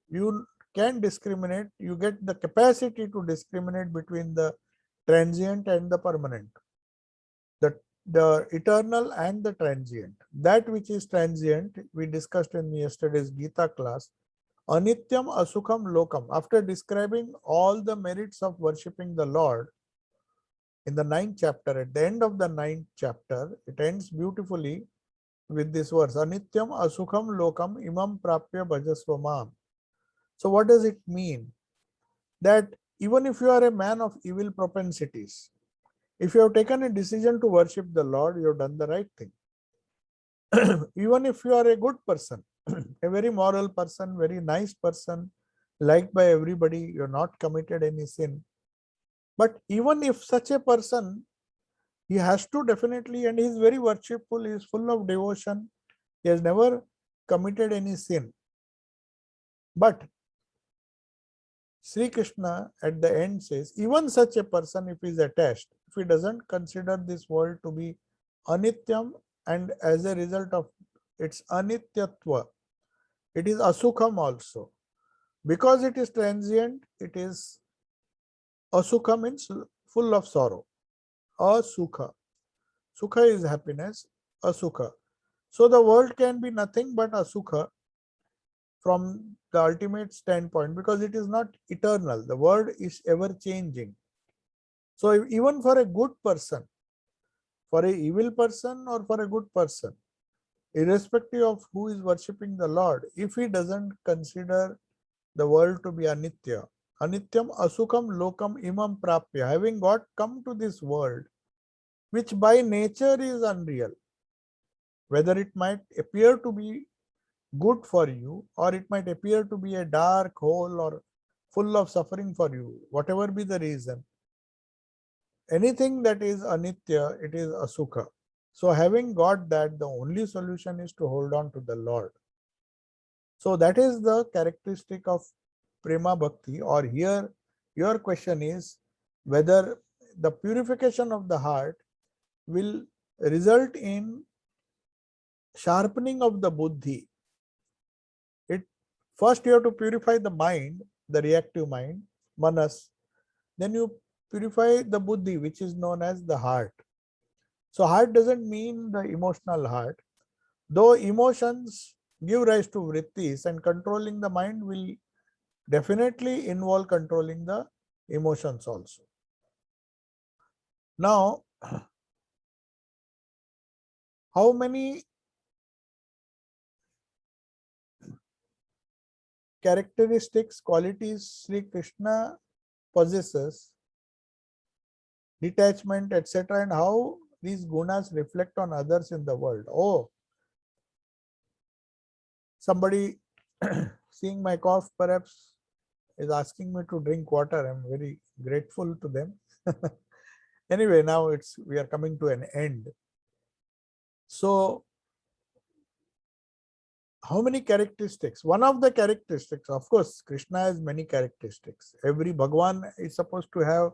You can discriminate, you get the capacity to discriminate between the transient and the permanent, the eternal and the transient. That which is transient, we discussed in yesterday's Gita class, anityam asukham lokam. After describing all the merits of worshipping the Lord in the 9th chapter, at the end of the 9th chapter, it ends beautifully with this verse, anityam asukham lokam imam prapya bhajasvamam. So what does it mean? That even if you are a man of evil propensities, if you have taken a decision to worship the Lord, you have done the right thing. Even if you are a good person, a very moral person, very nice person, liked by everybody, you have not committed any sin, But even if such a person, he has to definitely, and he is very worshipful, he is full of devotion, he has never committed any sin. But Sri Krishna at the end says, even such a person, if he is attached, if he doesn't consider this world to be anityam, and as a result of its anityatva, it is asukham also. Because it is transient, it is asukha means full of sorrow. Asukha. Sukha is happiness, asukha. So the world can be nothing but asukha from the ultimate standpoint, because it is not eternal. The world is ever changing. So even for a good person, for a evil person or for a good person, irrespective of who is worshipping the Lord, if he doesn't consider the world to be anitya, anityam asukam lokam imam prapya, having got come to this world, which by nature is unreal, whether it might appear to be good for you or it might appear to be a dark hole or full of suffering for you, whatever be the reason, anything that is anitya, it is asukha. So having got that, the only solution is to hold on to the Lord. So that is the characteristic of prema bhakti. Or here your question is whether the purification of the heart will result in sharpening of the buddhi. It first you have to purify the mind, the reactive mind, manas. Then you purify the buddhi, which is known as the heart. So heart doesn't mean the emotional heart, though emotions give rise to vrittis, and controlling the mind will definitely involve controlling the emotions also. Now, how many characteristics, qualities Sri Krishna possesses, detachment, etc., and how these gunas reflect on others in the world? Oh, somebody seeing my cough perhaps is asking me to drink water. I'm very grateful to them. Anyway, now we are coming to an end. So how many characteristics? One of the characteristics, of course, Krishna has many characteristics. Every Bhagwan is supposed to have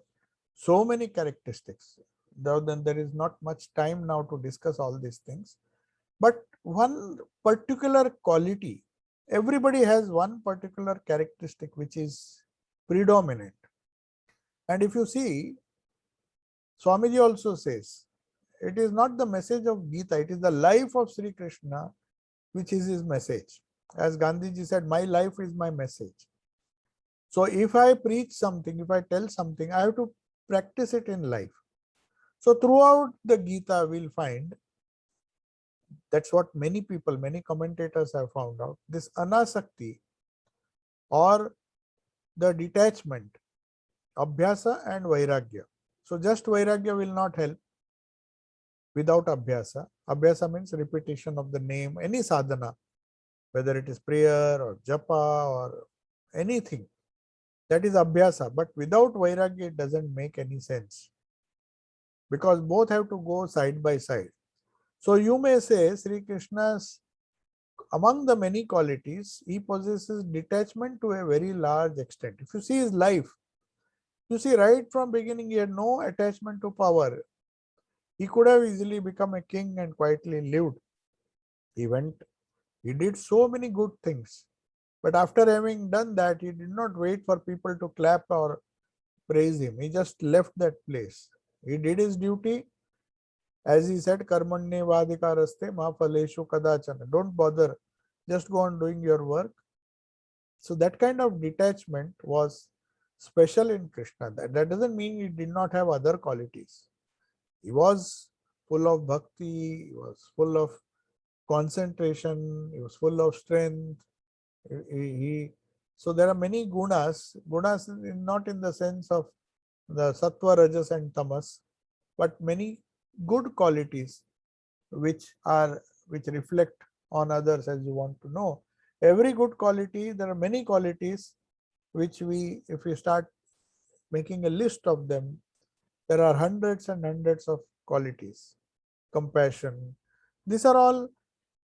so many characteristics. Though then there is not much time now to discuss all these things. But one particular quality, everybody has one particular characteristic which is predominant. And if you see, Swamiji also says, it is not the message of Gita, it is the life of Sri Krishna which is his message. As Gandhiji said, my life is my message. So if I preach something, if I tell something, I have to practice it in life. So throughout the Gita, we'll find, that's what many people, many commentators have found out, this anasakti or the detachment, abhyasa and vairagya. So just vairagya will not help without abhyasa. Abhyasa means repetition of the name, any sadhana, whether it is prayer or japa or anything, that is abhyasa. But without vairagya, it doesn't make any sense, because both have to go side by side. So you may say Sri Krishna's, among the many qualities, he possesses detachment to a very large extent. If you see his life, you see right from beginning he had no attachment to power. He could have easily become a king and quietly lived. He did so many good things. But after having done that, he did not wait for people to clap or praise him. He just left that place. He did his duty. As he said, karmanye vadikaraste ma phaleshu kadachana. Don't bother. Just go on doing your work. So that kind of detachment was special in Krishna. That doesn't mean he did not have other qualities. He was full of bhakti, he was full of concentration, he was full of strength. So there are many gunas not in the sense of the sattva, rajas and tamas, but many good qualities which reflect on others, as you want to know. Every good quality, there are many qualities which if we start making a list of them, there are hundreds and hundreds of qualities. Compassion. These are all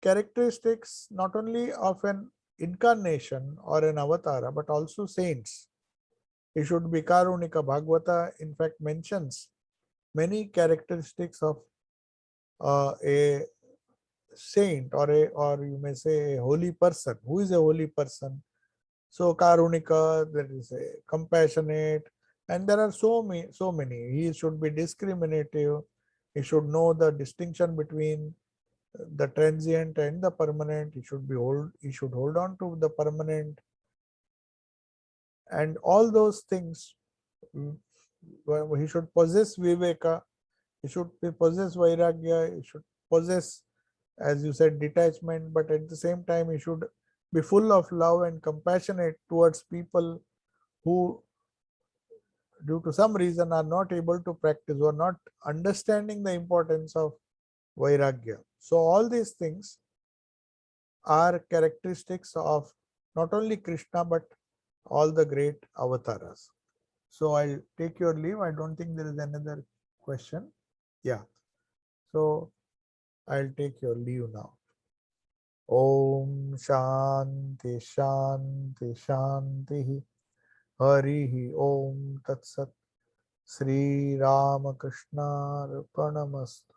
characteristics not only of an incarnation or an avatar, but also saints. He should be Karunika. Bhagavata, in fact, mentions many characteristics of a saint, or you may say a holy person. Who is a holy person? So Karunika, that is a compassionate, and there are so many. He should be discriminative. He should know the distinction between the transient and the permanent. He should hold on to the permanent, and all those things. He should possess viveka. He should possess vairagya. He should possess, as you said, detachment, but at the same time he should be full of love and compassionate towards people who, due to some reason, are not able to practice or not understanding the importance of vairagya. So all these things are characteristics of not only Krishna but all the great avatars. So I'll take your leave. I don't think there is another question. Yeah. So I'll take your leave now. Om Shanti Shanti Shanti. Harihi Om Tat Sat. Sri Ramakrishna Arpanamastu.